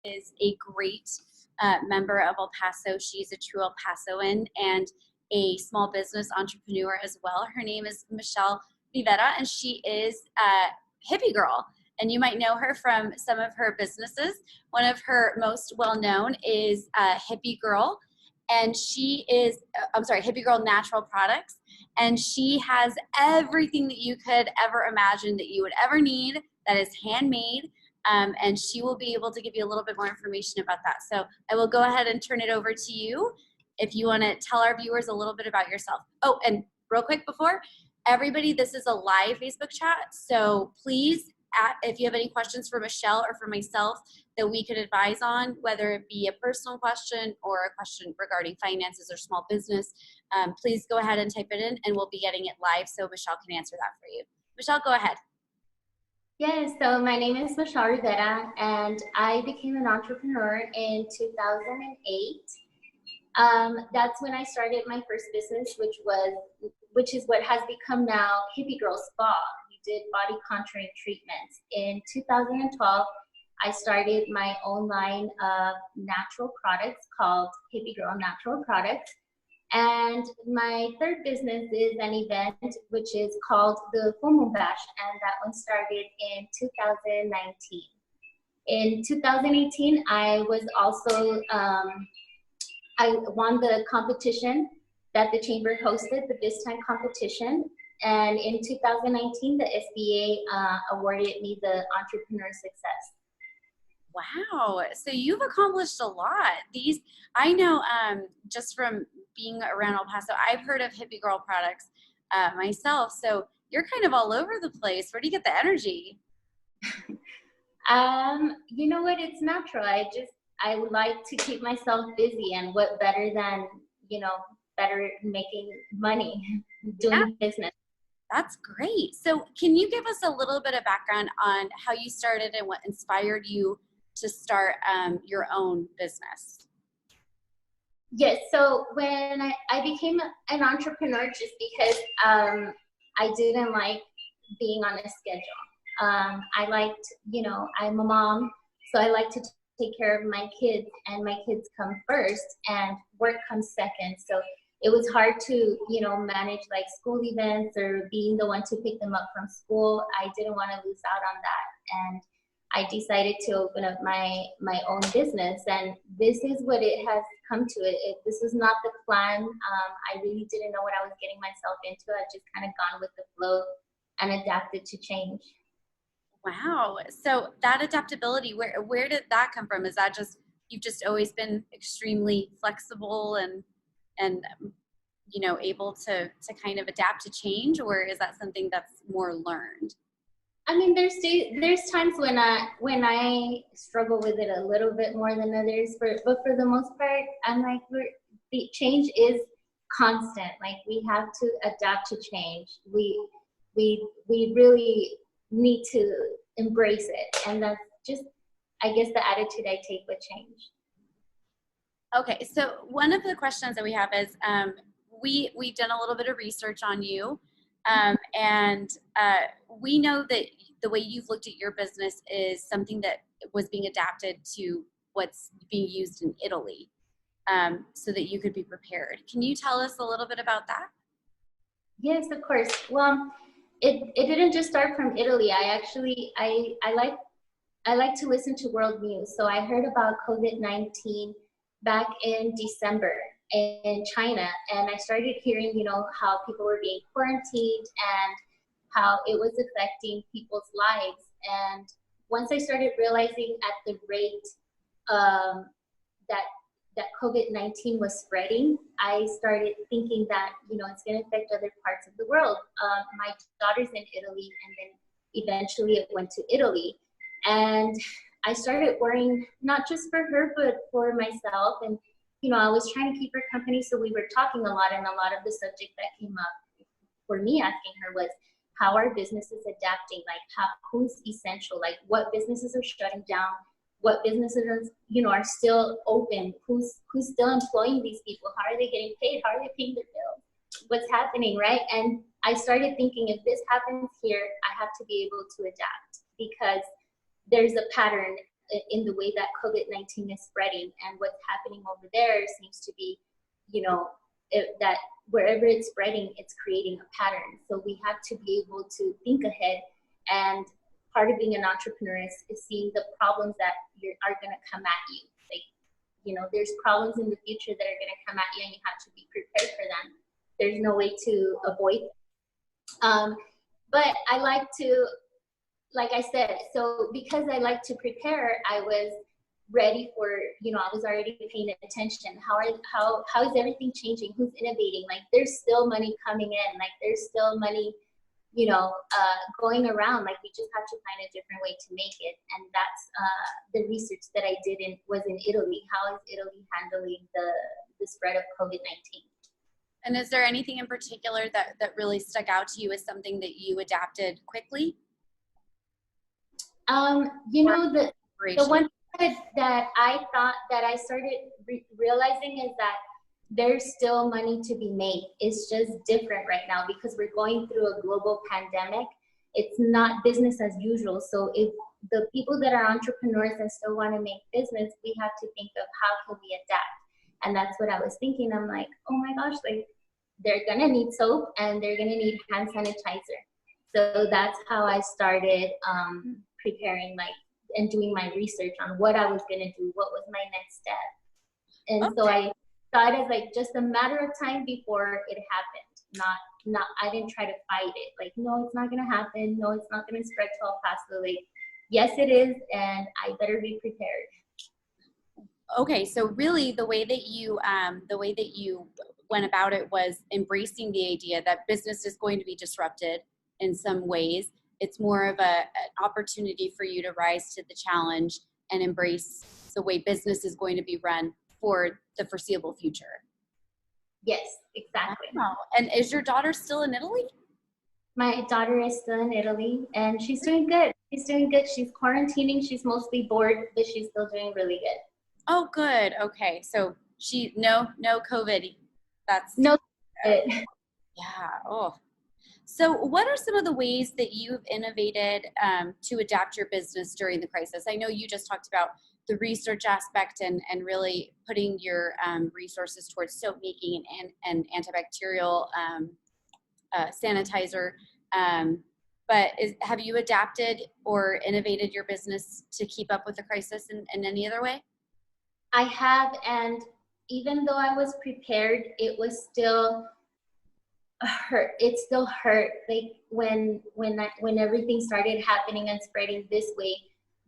is a great member of El Paso. She's a true El Pasoan and a small business entrepreneur as well. Her name is Michelle Rivera, and she is a hippie girl. And you might know her from some of her businesses. One of her most well-known is Hippie Girl, and she is, Hippie Girl Natural Products. And she has everything that you could ever imagine that you would ever need that is handmade. And she will be able to give you a little bit more information about that. So I will go ahead and turn it over to you if you want to tell our viewers a little bit about yourself. Oh, and real quick before, everybody, this is a live Facebook chat. So please, if you have any questions for Michelle or for myself that we could advise on, whether it be a personal question or a question regarding finances or small business, please go ahead and type it in and we'll be getting it live so Michelle can answer that for you. Michelle, go ahead. Yes, so my name is Michelle Rivera, and I became an entrepreneur in 2008. That's when I started my first business, which is what has become now Hippie Girl Spa. We did body contouring treatments. In 2012, I started my own line of natural products called Hippie Girl Natural Products. And my third business is an event which is called the Full Moon Bash, and that one started in 2019. In 2018, I was also, I won the competition that the Chamber hosted, the Biz Time competition. And in 2019, the SBA awarded me the Entrepreneur Success. Wow, so you've accomplished a lot. I know just from being around El Paso, I've heard of Hippie Girl products myself. So you're kind of all over the place. Where do you get the energy? You know what? It's natural. I would like to keep myself busy, and what better than, better making money doing business. That's great. So can you give us a little bit of background on how you started and what inspired you to start your own business? Yes, so when I became an entrepreneur, just because I didn't like being on a schedule. I liked, I'm a mom, so I like to take care of my kids, and my kids come first and work comes second. So it was hard to, manage like school events or being the one to pick them up from school. I didn't want to lose out on that. And I decided to open up my own business, and this is what it has come to. This is not the plan. I really didn't know what I was getting myself into. I just kind of gone with the flow and adapted to change. Wow. So that adaptability, where did that come from? Is that just, you've just always been extremely flexible and able to kind of adapt to change, or is that something that's more learned? I mean, there's times when I struggle with it a little bit more than others, but for the most part, I'm like, the change is constant. Like, we have to adapt to change. We really need to embrace it, and that's just, I guess, the attitude I take with change. Okay, so one of the questions that we have is, we've done a little bit of research on you. And we know that the way you've looked at your business is something that was being adapted to what's being used in Italy, so that you could be prepared. Can you tell us a little bit about that? Yes, of course. Well, it didn't just start from Italy. I like to listen to world news. So I heard about COVID-19 back in December in China, and I started hearing, how people were being quarantined and how it was affecting people's lives. And once I started realizing at the rate that COVID-19 was spreading, I started thinking that, it's going to affect other parts of the world. My daughter's in Italy, and then eventually it went to Italy. And I started worrying, not just for her, but for myself. And I was trying to keep her company, so we were talking a lot, and a lot of the subject that came up for me asking her was, how are businesses adapting? Like, who's essential? Like, what businesses are shutting down? What businesses are still open? Who's still employing these people? How are they getting paid? How are they paying their bills? What's happening, right? And I started thinking, if this happens here, I have to be able to adapt, because there's a pattern in the way that COVID-19 is spreading, and what's happening over there seems to be, that wherever it's spreading, it's creating a pattern. So we have to be able to think ahead, and part of being an entrepreneur is seeing the problems that are going to come at you. Like, there's problems in the future that are going to come at you, and you have to be prepared for them. There's no way to avoid them. But I like to, like I said, so because I like to prepare, I was ready for, I was already paying attention. How is everything changing? Who's innovating? Like, there's still money coming in. Like, there's still money, going around. Like, we just have to find a different way to make it. And that's the research that I did was in Italy. How is Italy handling the spread of COVID-19? And is there anything in particular that really stuck out to you as something that you adapted quickly? The one that I thought that I started realizing is that there's still money to be made. It's just different right now because we're going through a global pandemic. It's not business as usual. So if the people that are entrepreneurs and still want to make business, we have to think of how can we adapt. And that's what I was thinking. I'm like, oh my gosh, like, they're gonna need soap and they're gonna need hand sanitizer. So that's how I started preparing, and doing my research on what I was gonna do, what was my next step. And so I thought it was just a matter of time before it happened. Not I didn't try to fight it. Like, no, it's not gonna happen. No, it's not gonna spread to El Paso. Like, yes, it is, and I better be prepared. Okay, so really the way that you went about it was embracing the idea that business is going to be disrupted in some ways. It's more of an opportunity for you to rise to the challenge and embrace the way business is going to be run for the foreseeable future. Yes, exactly. Wow. And is your daughter still in Italy? My daughter is still in Italy, and she's doing good. She's doing good. She's quarantining. She's mostly bored, but she's still doing really good. Oh, good. Okay. So no COVID. That's no. Yeah. Oh. So what are some of the ways that you've innovated to adapt your business during the crisis? I know you just talked about the research aspect and really putting your resources towards soap making and antibacterial sanitizer. But have you adapted or innovated your business to keep up with the crisis in any other way? I have, and even though I was prepared, it was still hurt. It still hurt. Like when everything started happening and spreading this way,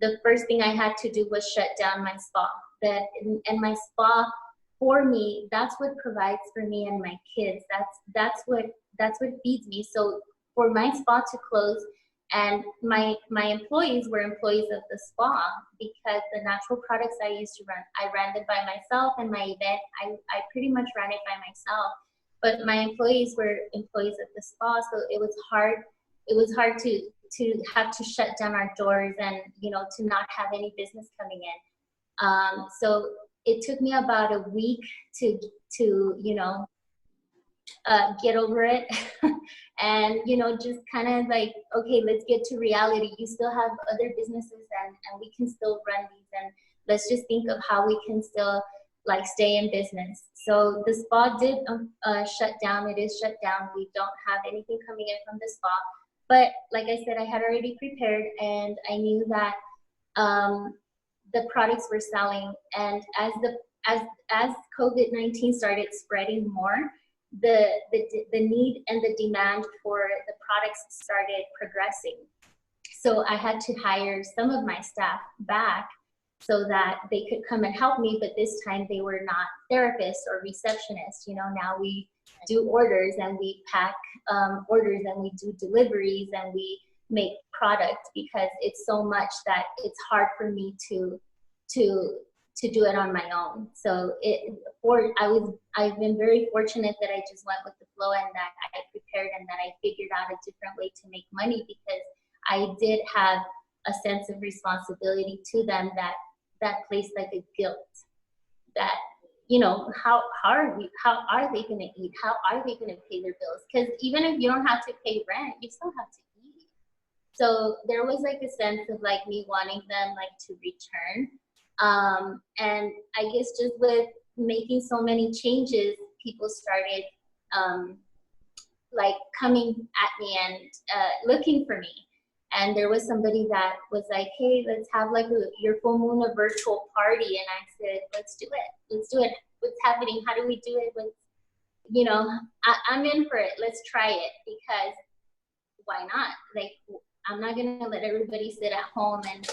the first thing I had to do was shut down my spa. And my spa, for me, that's what provides for me and my kids. That's what feeds me. So for my spa to close, and my employees were employees of the spa, because the natural products I used to run, I ran them by myself, and my event, I pretty much ran it by myself. But my employees were employees of the spa, so it was hard. It was hard to have to shut down our doors and, to not have any business coming in. So it took me about a week to get over it and, just kind of like, okay, let's get to reality. You still have other businesses and we can still run these, and let's just think of how we can still stay in business. So the spa did shut down. It is shut down. We don't have anything coming in from the spa. But like I said, I had already prepared, and I knew that the products were selling. And as COVID-19 started spreading more, the need and the demand for the products started progressing. So I had to hire some of my staff back so that they could come and help me, but this time they were not therapists or receptionists. Now we do orders, and we pack orders, and we do deliveries, and we make products, because it's so much that it's hard for me to do it on my own. So I've been very fortunate that I just went with the flow, and that I prepared, and that I figured out a different way to make money, because I did have a sense of responsibility to them that placed like a guilt that, how are they going to eat? How are they going to pay their bills? Because even if you don't have to pay rent, you still have to eat. So there was like a sense of like me wanting them like to return. And I guess just with making so many changes, people started like coming at me and looking for me. And there was somebody that was like, hey, let's have like your full moon a virtual party. And I said, let's do it. Let's do it. What's happening? How do we do it? What's, you know, I'm in for it. Let's try it, because why not? Like, I'm not going to let everybody sit at home and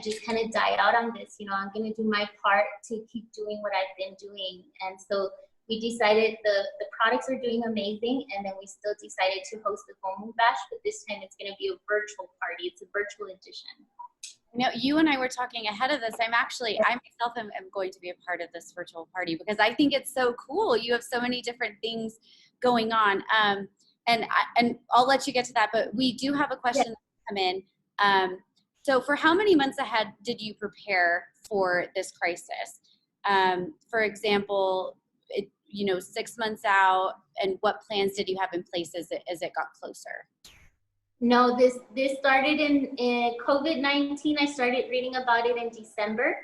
just kind of die out on this. You know, I'm going to do my part to keep doing what I've been doing. And so we decided the products are doing amazing, and then we still decided to host the full moon bash, but this time it's going to be a virtual party. It's a virtual edition. You know, you and I were talking ahead of this. I myself am going to be a part of this virtual party because I think it's so cool. You have so many different things going on. And I'll let you get to that, but we do have a question come in. So for how many months ahead did you prepare for this crisis? For example, 6 months out, and what plans did you have in place as it got closer? No, this started in COVID-19. I started reading about it in December.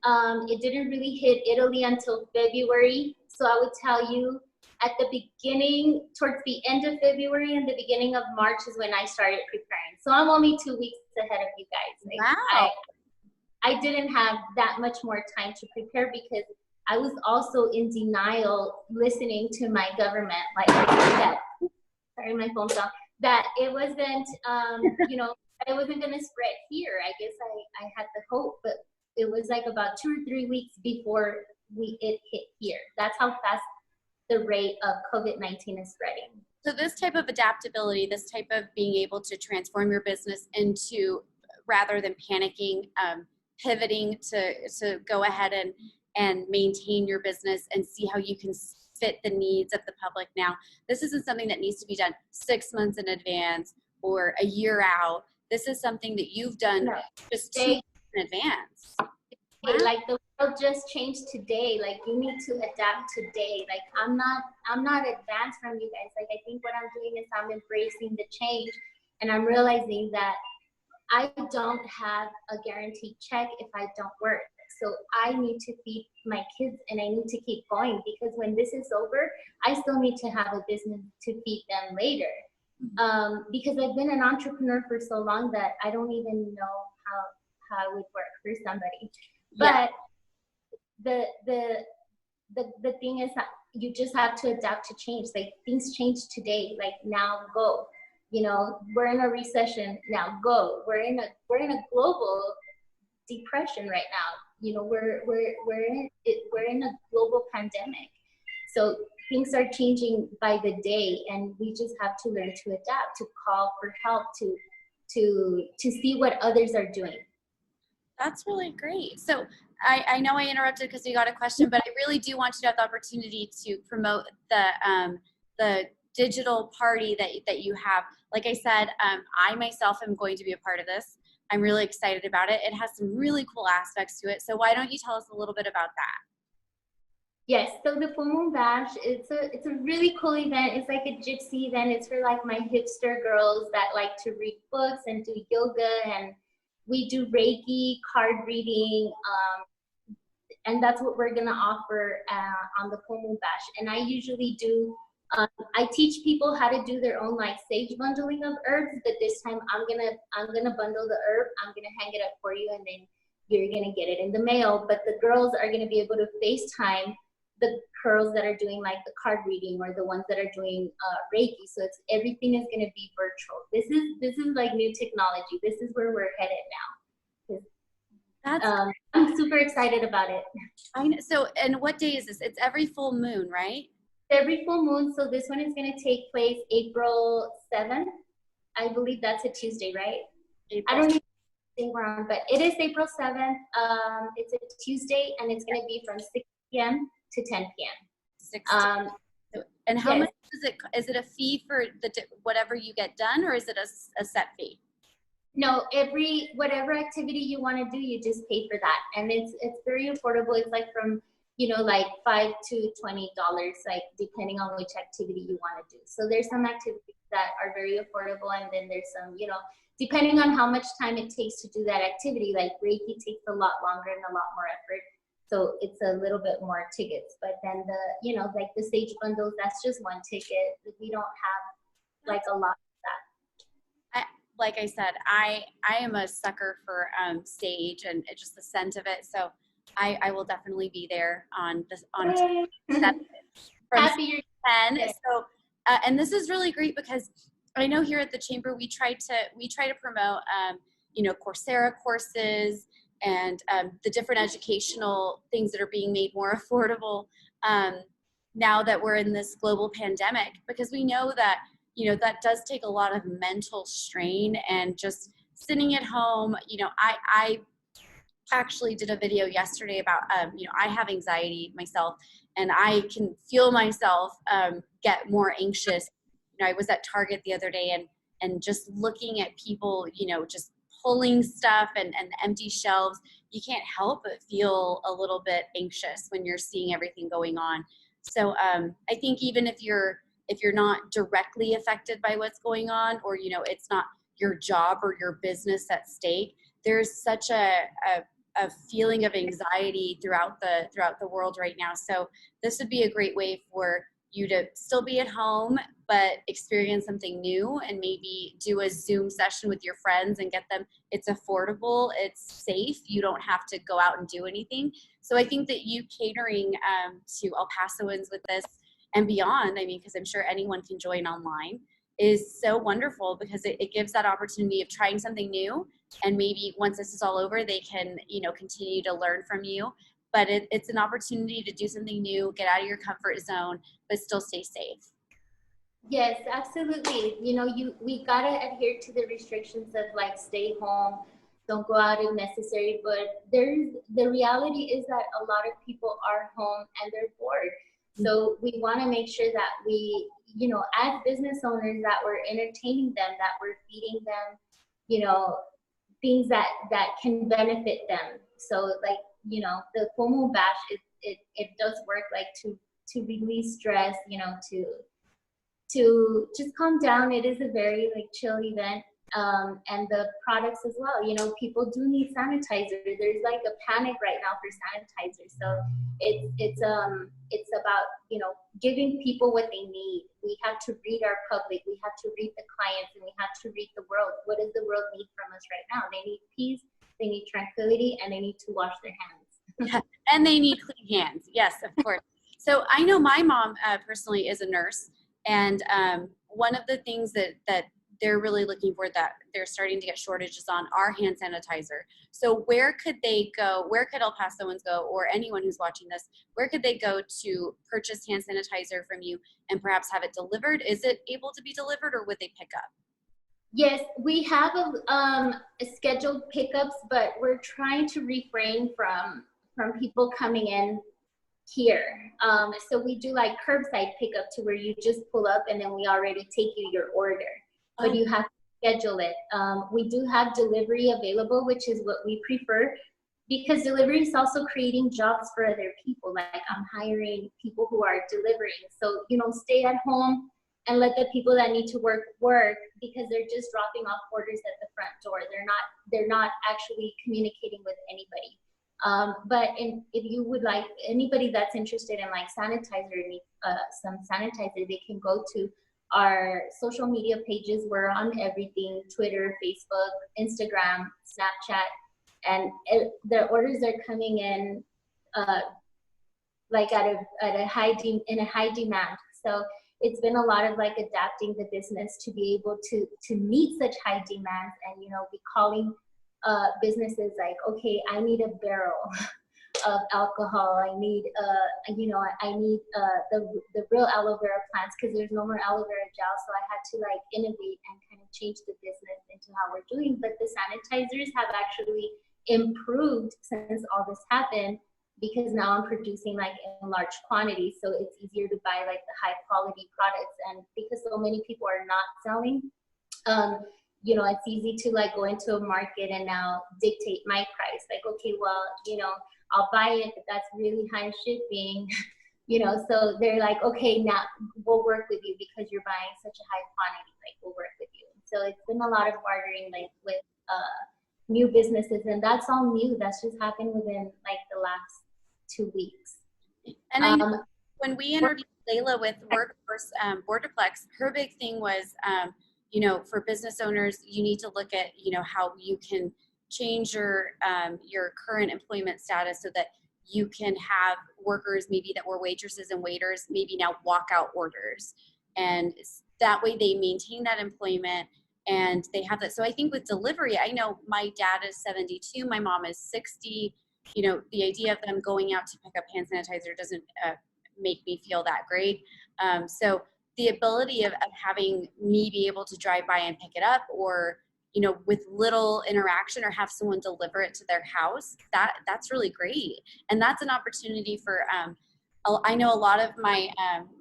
It didn't really hit Italy until February. So I would tell you at the beginning, towards the end of February and the beginning of March is when I started preparing. So I'm only 2 weeks ahead of you guys. Like, wow. I didn't have that much more time to prepare because I was also in denial listening to my government, like that, sorry, my phone's off, that it wasn't, it wasn't going to spread here. I guess I had the hope, but it was like about 2 or 3 weeks before it hit here. That's how fast the rate of COVID-19 is spreading. So this type of adaptability, this type of being able to transform your business into, rather than panicking, pivoting to go ahead and maintain your business and see how you can fit the needs of the public now. This isn't something that needs to be done 6 months in advance or a year out. This is something that you've done just 2 months in advance. Wow. Like the world just changed today. Like you need to adapt today. Like I'm not advanced from you guys. Like I think what I'm doing is I'm embracing the change, and I'm realizing that I don't have a guaranteed check if I don't work. So I need to feed my kids, and I need to keep going, because when this is over, I still need to have a business to feed them later. Because I've been an entrepreneur for so long that I don't even know how it would work for somebody. But the thing is that you just have to adapt to change. Like things change today. Like now go. You know, we're in a recession now. Go. We're in a global depression right now. You know, we're in a global pandemic. So things are changing by the day, and we just have to learn to adapt, to call for help, to see what others are doing. That's really great. So I know I interrupted because we got a question, but I really do want you to have the opportunity to promote the digital party that you have. Like I said, I myself am going to be a part of this. I'm really excited about it. It has some really cool aspects to it. So why don't you tell us a little bit about that? Yes, so the Full Moon Bash, it's a really cool event. It's like a gypsy event. It's for like my hipster girls that like to read books and do yoga, and we do Reiki, card reading, and that's what we're gonna offer on the Full Moon Bash. And I usually do, I teach people how to do their own like sage bundling of herbs, but this time I'm gonna bundle the herb. I'm gonna hang it up for you, and then you're gonna get it in the mail. But the girls are gonna be able to FaceTime the girls that are doing like the card reading, or the ones that are doing Reiki. So everything is going to be virtual. This is like new technology. This is where we're headed now. I'm super excited about it. I know. So, and what day is this? It's every full moon, right? Every full moon. So this one is going to take place April 7th. I believe that's a Tuesday, right? I don't even think we're on, but it is April 7th. It's a Tuesday, and it's going to be from 6 p.m. to 10 p.m. And how much is it? Is it a fee for whatever you get done, or is it a set fee? No, whatever activity you want to do, you just pay for that, and it's very affordable. It's like from like $5 to $20, like depending on which activity you want to do. So there's some activities that are very affordable, and then there's some depending on how much time it takes to do that activity, like Reiki takes a lot longer and a lot more effort. So it's a little bit more tickets. But then like the stage bundles, that's just one ticket. We don't have like a lot of that. Like I said, I am a sucker for sage and just the scent of it. So I will definitely be there on this on from Happy 10. So and this is really great because I know here at the chamber we try to promote Coursera courses and the different educational things that are being made more affordable now that we're in this global pandemic, because we know that that does take a lot of mental strain and just sitting at home. I actually did a video yesterday about I have anxiety myself, and I can feel myself get more anxious. I was at Target the other day and just looking at people just pulling stuff and empty shelves, you can't help but feel a little bit anxious when you're seeing everything going on. So I think even if you're not directly affected by what's going on, or it's not your job or your business at stake, there's such a feeling of anxiety throughout the world right now. So this would be a great way for you to still be at home but experience something new, and maybe do a Zoom session with your friends and get them. It's affordable, it's safe, you don't have to go out and do anything. So I think that you catering to El Pasoans with this and beyond, because I'm sure anyone can join online, is so wonderful, because it gives that opportunity of trying something new, and maybe once this is all over, they can continue to learn from you. But it's an opportunity to do something new, get out of your comfort zone, but still stay safe. Yes, absolutely. We gotta adhere to the restrictions of like stay home, don't go out if necessary. But the reality is that a lot of people are home and they're bored. So we want to make sure that we, as business owners, that we're entertaining them, that we're feeding them, things that can benefit them. So like, the full moon bash, it does work like to release stress, to just calm down. It is a very like chill event. And the products as well, people do need sanitizer. There's like a panic right now for sanitizer. So it's about, giving people what they need. We have to read our public, we have to read the clients, and we have to read the world. What does the world need from us right now? They need peace, they need tranquility, and they need to wash their hands. And they need clean hands. Yes, of course. So I know my mom personally is a nurse, and one of the things that they're really looking for, that they're starting to get shortages on, are hand sanitizer. So where could they go? Where could El Pasoans go, or anyone who's watching this, where could they go to purchase hand sanitizer from you and perhaps have it delivered? Is it able to be delivered, or would they pick up? Yes, we have a scheduled pickups, but we're trying to refrain from people coming in here. So we do like curbside pickup, to where you just pull up and then we already take you your order. But you have to schedule it. We do have delivery available, which is what we prefer, because delivery is also creating jobs for other people. Like, I'm hiring people who are delivering. So, stay at home and let the people that need to work, because they're just dropping off orders at the front door. They're not actually communicating with anybody. But if you would like, anybody that's interested in like sanitizer, some sanitizer, they can go to our social media pages. We're on everything: Twitter, Facebook, Instagram, Snapchat, and the orders are coming in like in a high demand. So it's been a lot of like adapting the business to be able to meet such high demands, and be calling businesses like, okay, I need a barrel of alcohol. I need I need the real aloe vera plants, because there's no more aloe vera gel. So I had to like innovate and kind of change the business into how we're doing. But the sanitizers have actually improved since all this happened, because now I'm producing like in large quantities, so it's easier to buy like the high quality products. And because so many people are not selling, it's easy to like go into a market and now dictate my price. Like, okay, well, I'll buy it, but that's really high shipping, so they're like, okay, now we'll work with you because you're buying such a high quantity, like we'll work with you. So it's been a lot of bartering, like with new businesses, and that's all new. That's just happened within like the last 2 weeks. And I know Um, when we interviewed Layla with Workforce Borderplex, her big thing was, you know, for business owners, you need to look at, you know, how you can change your current employment status so that you can have workers maybe that were waitresses and waiters maybe now walk out orders, and that way they maintain that employment and they have that. So I think with delivery, I know my dad is 72, my mom is 60. You know, the idea of them going out to pick up hand sanitizer doesn't make me feel that great. So the ability of having me be able to drive by and pick it up, or, you know, with little interaction, or have someone deliver it to their house, that's really great. And that's an opportunity for, I know a lot of my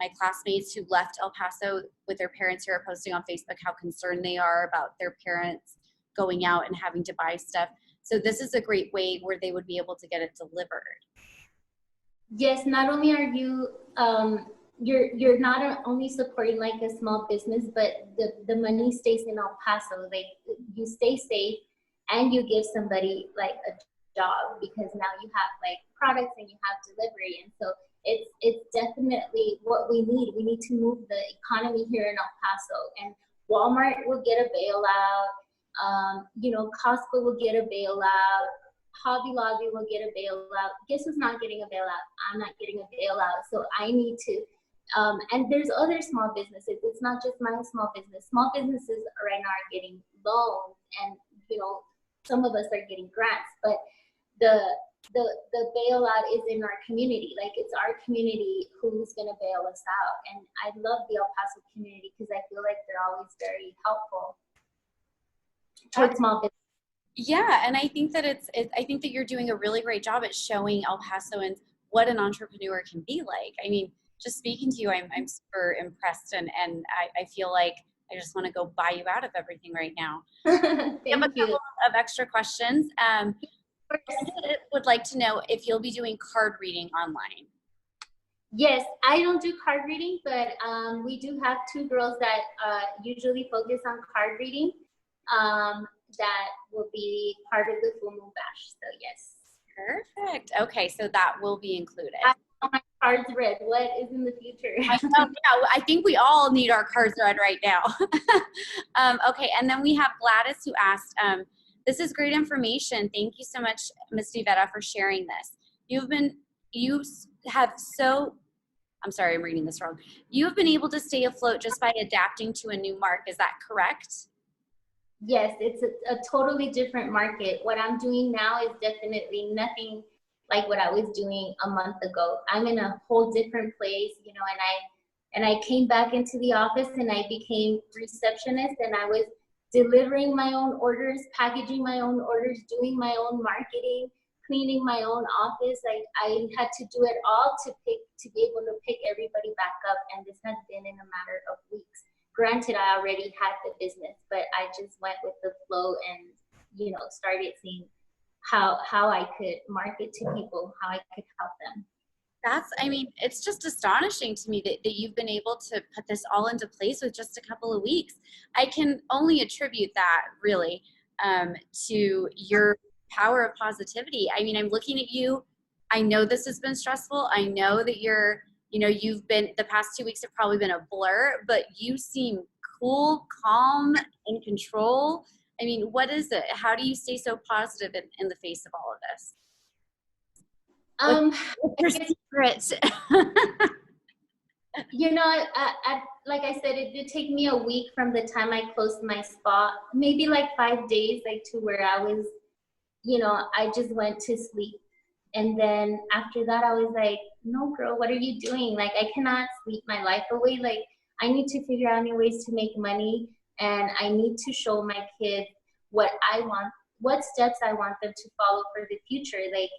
my classmates who left El Paso with their parents here are posting on Facebook how concerned they are about their parents going out and having to buy stuff. So this is a great way where they would be able to get it delivered. Yes, not only are you you're not only supporting like a small business, but the money stays in El Paso. Like you stay safe, and you give somebody like a job, because now you have like products and you have delivery, and so it's definitely what we need. We need to move the economy here in El Paso, and Walmart will get a bailout. You know, Costco will get a bailout. Hobby Lobby will get a bailout. Guess who's not getting a bailout? I'm not getting a bailout. So I need to, and there's other small businesses. It's not just my small business. Small businesses right now are getting loans, and, you know, some of us are getting grants, but the bailout is in our community. Like, it's our community who's gonna bail us out. And I love the El Paso community because I feel like they're always very helpful towards small business. Yeah, and I think that I think that you're doing a really great job at showing El Pasoans what an entrepreneur can be like. I mean, just speaking to you, I'm super impressed, and I feel like I just want to go buy you out of everything right now. We have a Thank you. couple of extra questions. I would like to know if you'll be doing card reading online. Yes, I don't do card reading, but we do have two girls that usually focus on card reading. That will be part of the full moon bash. So yes. Perfect. Okay, so that will be included. I want my cards read. What is in the future? I know, yeah, I think we all need our cards read right now. Okay, and then we have Gladys who asked, this is great information. Thank you so much, Ms. Rivera, for sharing this. I'm sorry, I'm reading this wrong. You have been able to stay afloat just by adapting to a new mark. Is that correct? Yes, it's a totally different market. What I'm doing now is definitely nothing like what I was doing a month ago. I'm in a whole different place, you know, and I came back into the office and I became receptionist, and I was delivering my own orders, packaging my own orders, doing my own marketing, cleaning my own office. I had to do it all to be able to pick everybody back up, and this has been in a matter of weeks. Granted, I already had the business, but I just went with the flow and, you know, started seeing how I could market to people, how I could help them. I mean, it's just astonishing to me that you've been able to put this all into place with just a couple of weeks. I can only attribute that really to your power of positivity. I mean, I'm looking at you. I know this has been stressful. I know that the past 2 weeks have probably been a blur, but you seem cool, calm, in control. I mean, what is it? How do you stay so positive in the face of all of this? What's your secret? You know, like I said, it did take me a week from the time I closed my spot, maybe like 5 days, like to where I was, you know, I just went to sleep. And then after that, I was like, no, girl, what are you doing? Like, I cannot sleep my life away. Like, I need to figure out new ways to make money, and I need to show my kids what I want, what steps I want them to follow for the future. Like,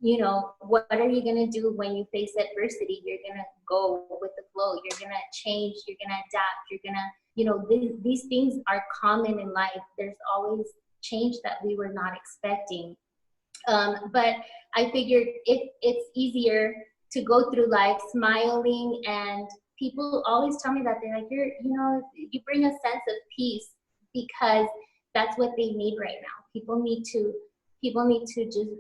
you know, what are you going to do when you face adversity? You're going to go with the flow. You're going to change. You're going to adapt. You're going to, you know, these things are common in life. There's always change that we were not expecting. But I figured it's easier to go through life smiling, and people always tell me that they're like, you bring a sense of peace because that's what they need right now. People need to just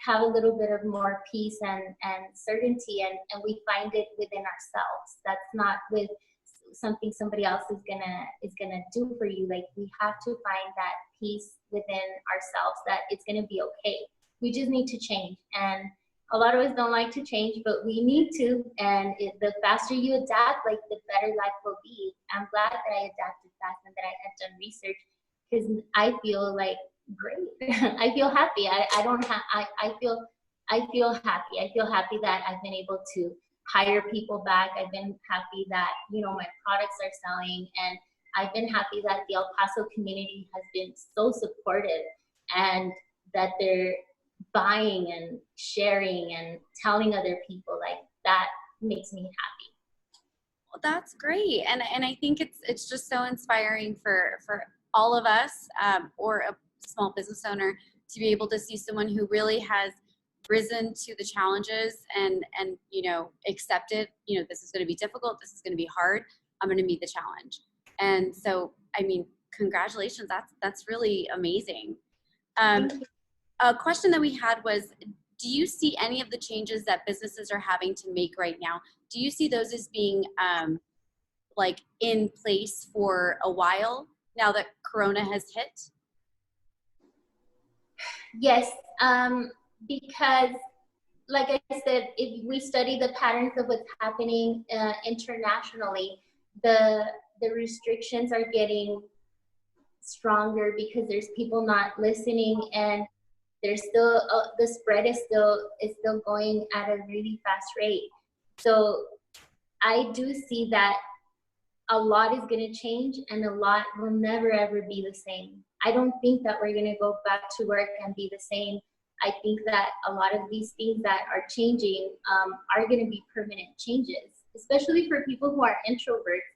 have a little bit of more peace and certainty, and we find it within ourselves. That's not with something somebody else is gonna do for you. Like, we have to find that peace within ourselves, that it's gonna be okay. We just need to change, and a lot of us don't like to change, but we need to. And the faster you adapt, like, the better life will be. I'm glad that I adapted fast and that I had done research, because I feel like great. I feel happy. I feel happy. I feel happy that I've been able to hire people back. I've been happy that, you know, my products are selling, and I've been happy that the El Paso community has been so supportive, and that they're buying and sharing and telling other people. Like, that makes me happy. Well, that's great, and I think it's just so inspiring for all of us, or a small business owner, to be able to see someone who really has risen to the challenges and you know, accepted, you know, this is going to be difficult, this is going to be hard, I'm going to meet the challenge. And so, I mean, congratulations, that's really amazing. A question that we had was, do you see any of the changes that businesses are having to make right now, do you see those as being like in place for a while now that Corona has hit? Yes, because, like I said, if we study the patterns of what's happening internationally, the restrictions are getting stronger because there's people not listening, and there's still the spread is still going at a really fast rate. So I do see that a lot is going to change, and a lot will never ever be the same. I don't think that we're going to go back to work and be the same. I think that a lot of these things that are changing are going to be permanent changes, especially for people who are introverts.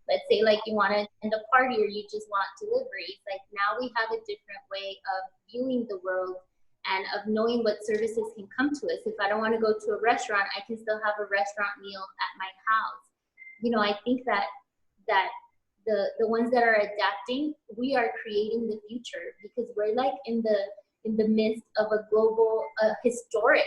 Let's say, like, you want to attend a party, or you just want deliveries. Like, now we have a different way of viewing the world and of knowing what services can come to us. If I don't want to go to a restaurant, I can still have a restaurant meal at my house. You know, I think that the ones that are adapting, we are creating the future, because we're like in the midst of a global, historic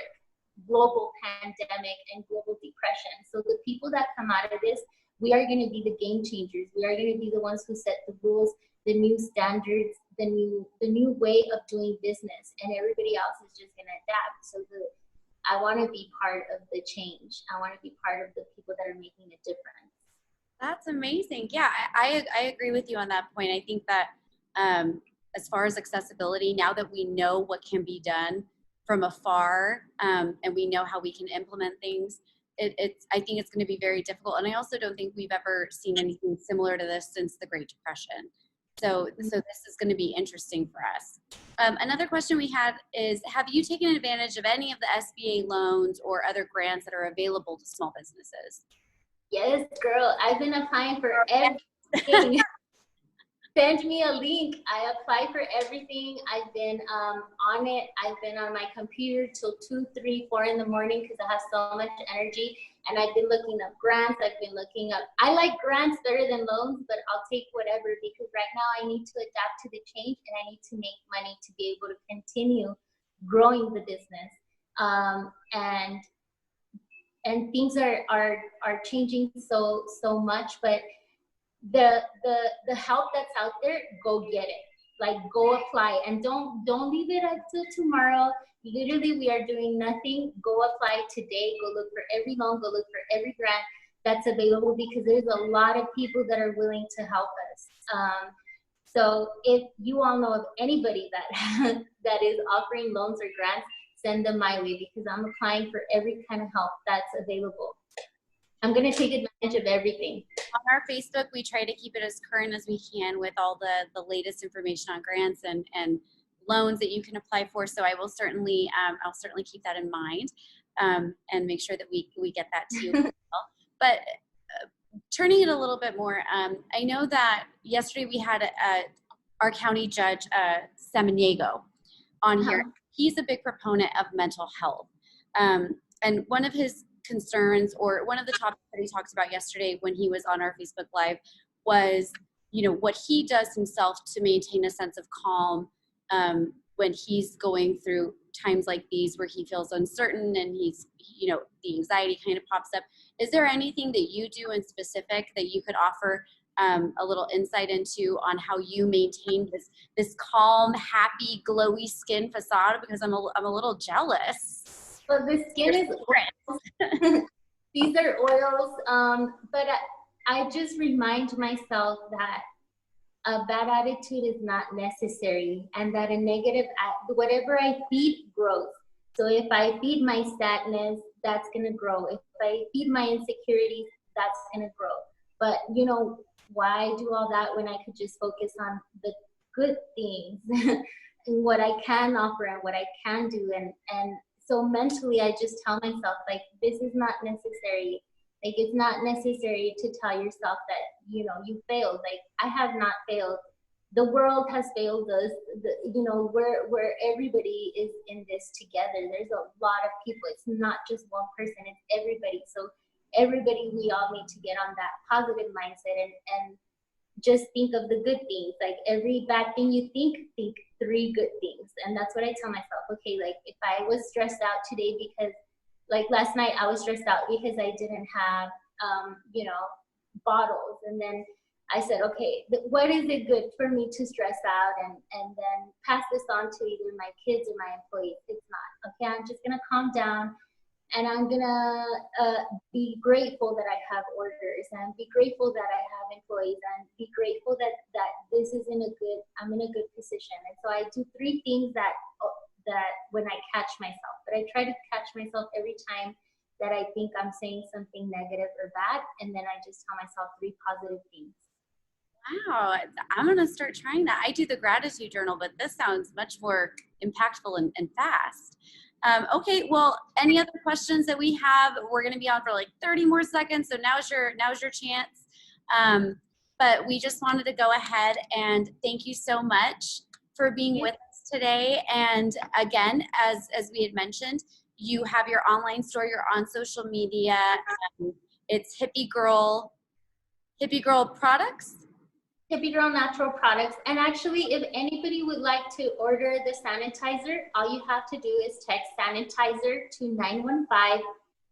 global pandemic and global depression. So the people that come out of this, we are going to be the game changers. We are going to be the ones who set the rules, the new standards, the new way of doing business, and everybody else is just going to adapt. So I want to be part of the change. I want to be part of the people that are making a difference. That's amazing. Yeah, I agree with you on that point. I think that as far as accessibility, now that we know what can be done from afar, and we know how we can implement things, I think it's going to be very difficult. And I also don't think we've ever seen anything similar to this since the Great Depression. So this is going to be interesting for us. Another question we had is, have you taken advantage of any of the SBA loans or other grants that are available to small businesses? Yes, girl, I've been applying for everything. Send me a link. I apply for everything. I've been on it. I've been on my computer till 2, 3, 4 in the morning because I have so much energy. And I've been looking up grants. I've been looking up, I like grants better than loans, but I'll take whatever, because right now I need to adapt to the change, and I need to make money to be able to continue growing the business. And things are changing so much, but the help that's out there, go get it. Like, go apply, and don't leave it until tomorrow. Literally, we are doing nothing. Go apply today. Go look for every loan, go look for every grant that's available, because there's a lot of people that are willing to help us. So if you all know of anybody that that is offering loans or grants, send them my way, because I'm applying for every kind of help that's available. I'm going to take advantage of everything. On our Facebook, we try to keep it as current as we can with all the latest information on grants and loans that you can apply for. So I will certainly, I'll certainly keep that in mind, and make sure that we get that to you as well. But turning it a little bit more, I know that yesterday we had our county judge, Samaniego, on here. He's a big proponent of mental health. And one of his concerns, or one of the topics that he talked about yesterday when he was on our Facebook Live, was what he does himself to maintain a sense of calm when he's going through times like these where he feels uncertain and he's, the anxiety kind of pops up. Is there anything that you do in specific that you could offer a little insight into on how you maintain this calm, happy, glowy skin facade? Because I'm a little jealous. Well, the skin is oils. These are oils, but I just remind myself that a bad attitude is not necessary, and that a negative, whatever I feed grows. So if I feed my sadness, that's gonna grow. If I feed my insecurities, that's gonna grow. But why do all that when I could just focus on the good things and what I can offer and what I can do? And so mentally, I just tell myself, like, this is not necessary. Like, it's not necessary to tell yourself that, you failed. Like, I have not failed. The world has failed us. Where everybody is in this together. There's a lot of people. It's not just one person. It's everybody. So everybody, we all need to get on that positive mindset and just think of the good things. Like, every bad thing you think 3 good things. And that's what I tell myself. Okay, like, if I was stressed out today because, like, last night I was stressed out because I didn't have, bottles. And then I said, okay, what is it good for me to stress out and then pass this on to either my kids or my employees? It's not. Okay, I'm just going to calm down, and I'm going to be grateful that I have orders, and be grateful that I have employees, and be grateful that this is I'm in a good position. And so I do 3 things that when I catch myself, but I try to catch myself every time that I think I'm saying something negative or bad, and then I just tell myself 3 positive things. Wow, I'm going to start trying that. I do the gratitude journal, but this sounds much more impactful and fast. Okay, well, any other questions that we have? We're going to be on for like 30 more seconds, so now's your chance. But we just wanted to go ahead and thank you so much for being with us today. And again, as we had mentioned, you have your online store, you're on social media. It's Hippie Girl Products. Hippie Girl Natural Products. And actually, if anybody would like to order the sanitizer, all you have to do is text sanitizer to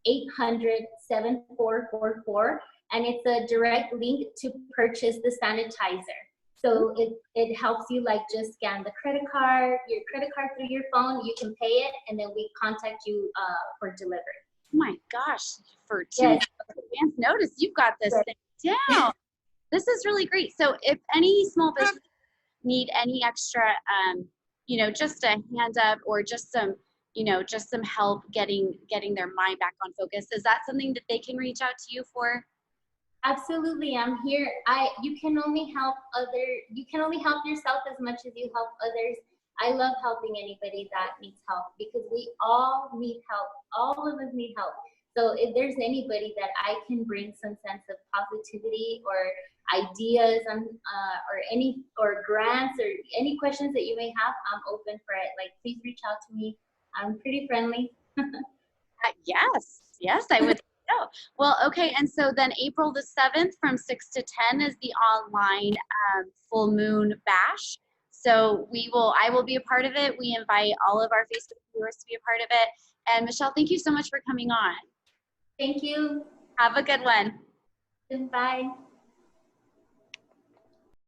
915-800-7444. And it's a direct link to purchase the sanitizer. So it helps you, like, just scan your credit card through your phone. You can pay it, and then we contact you for delivery. Oh my gosh, for 2 advance notice, you've got this thing down. This is really great. So if any small business need any extra, just a hand up or just some help getting their mind back on focus, is that something that they can reach out to you for? Absolutely, I'm here. You can only help yourself as much as you help others. I love helping anybody that needs help, because we all need help. All of us need help. So if there's anybody that I can bring some sense of positivity or ideas or grants or any questions that you may have, I'm open for it. Like, please reach out to me. I'm pretty friendly. Yes, I would. Oh, well, okay. And so then April the 7th from 6 to 10 is the online full moon bash. So I will be a part of it. We invite all of our Facebook viewers to be a part of it. And Michelle, thank you so much for coming on. Thank you. Have a good one. Bye.